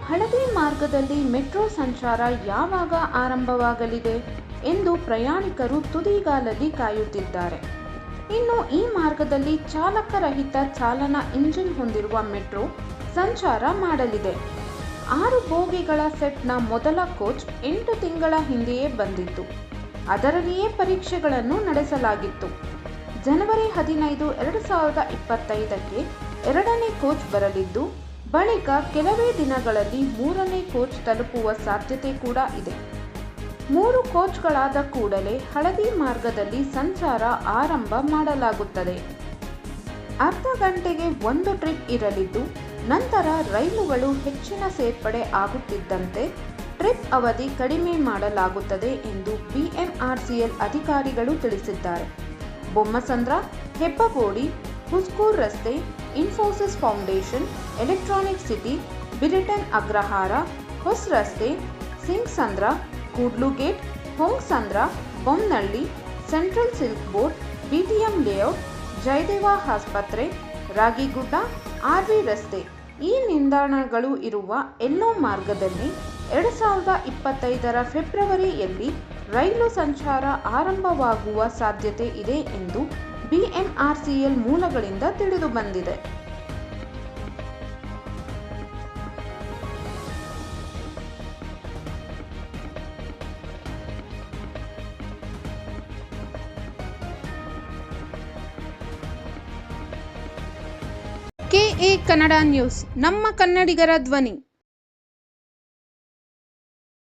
ಹಳದಿ ಮಾರ್ಗದಲ್ಲಿ ಮೆಟ್ರೋ ಸಂಚಾರ ಯಾವಾಗ ಆರಂಭವಾಗಲಿದೆ ಎಂದು ಪ್ರಯಾಣಿಕರು ತುದಿಗಾಲಲ್ಲಿ ಕಾಯುತ್ತಿದ್ದಾರೆ. ಇನ್ನು ಈ ಮಾರ್ಗದಲ್ಲಿ ಚಾಲಕರಹಿತ ಚಾಲನಾ ಇಂಜಿನ್ ಹೊಂದಿರುವ ಮೆಟ್ರೋ ಸಂಚಾರ ಮಾಡಲಿದೆ. 6 ಬೋಗಿಗಳ ಸೆಟ್ನ ಮೊದಲ ಕೋಚ್ 8 ತಿಂಗಳ ಹಿಂದೆಯೇ ಬಂದಿತ್ತು. ಅದರಲ್ಲಿಯೇ ಪರೀಕ್ಷೆಗಳನ್ನು ನಡೆಸಲಾಗಿತ್ತು. ಜನವರಿ 15, 2025ಕ್ಕೆ 2ನೇ ಕೋಚ್ ಬರಲಿದ್ದು, ಬಳಿಕ ಕೆಲವೇ ದಿನಗಳಲ್ಲಿ 3ನೇ ಕೋಚ್ ತಲುಪುವ ಸಾಧ್ಯತೆ ಕೂಡ ಇದೆ. 3 ಕೋಚ್ಗಳಾದ ಕೂಡಲೇ ಹಳದಿ ಮಾರ್ಗದಲ್ಲಿ ಸಂಚಾರ ಆರಂಭ ಮಾಡಲಾಗುತ್ತದೆ. ಅರ್ಧ ಗಂಟೆಗೆ 1 ಟ್ರಿಪ್ ಇರಲಿದ್ದು, ನಂತರ ರೈಲುಗಳು ಹೆಚ್ಚಿನ ಸೇರ್ಪಡೆ ಆಗುತ್ತಿದ್ದಂತೆ ಟ್ರಿಪ್ ಅವಧಿ ಕಡಿಮೆ ಮಾಡಲಾಗುತ್ತದೆ ಎಂದು ಬಿಎಂಆರ್ಸಿಎಲ್ ಅಧಿಕಾರಿಗಳು ತಿಳಿಸಿದ್ದಾರೆ. ಬೊಮ್ಮಸಂದ್ರ, ಹೆಬ್ಬಗೋಡಿ, ಹುಸ್ಕೂರು ರಸ್ತೆ, Infosys foundation, electronic city, Beratena Agrahara, ಹೊಸ ರಸ್ತೆ, Singasandra, Kudlu gate, Hongasandra, Bommanahalli, central silk board, BTM layout, Jayadeva ಆಸ್ಪತ್ರೆ, ರಾಗಿಗುಡ್ಡ, ಆರ್ವಿ ರಸ್ತೆ ಈ ನಿಲ್ದಾಣಗಳು ಇರುವ ಎಲ್ಲೋ ಮಾರ್ಗದಲ್ಲಿ 2025ರ ಫೆಬ್ರವರಿಯಲ್ಲಿ ರೈಲು ಸಂಚಾರ ಆರಂಭವಾಗುವ ಸಾಧ್ಯತೆ ಇದೆ ಎಂದು ಬಿಎಂಆರ್ಸಿಎಲ್ ಮೂಲಗಳಿಂದ ತಿಳಿದುಬಂದಿದೆ. ಕೆಎ ಕನ್ನಡ ನ್ಯೂಸ್, ನಮ್ಮ ಕನ್ನಡಿಗರ ಧ್ವನಿ.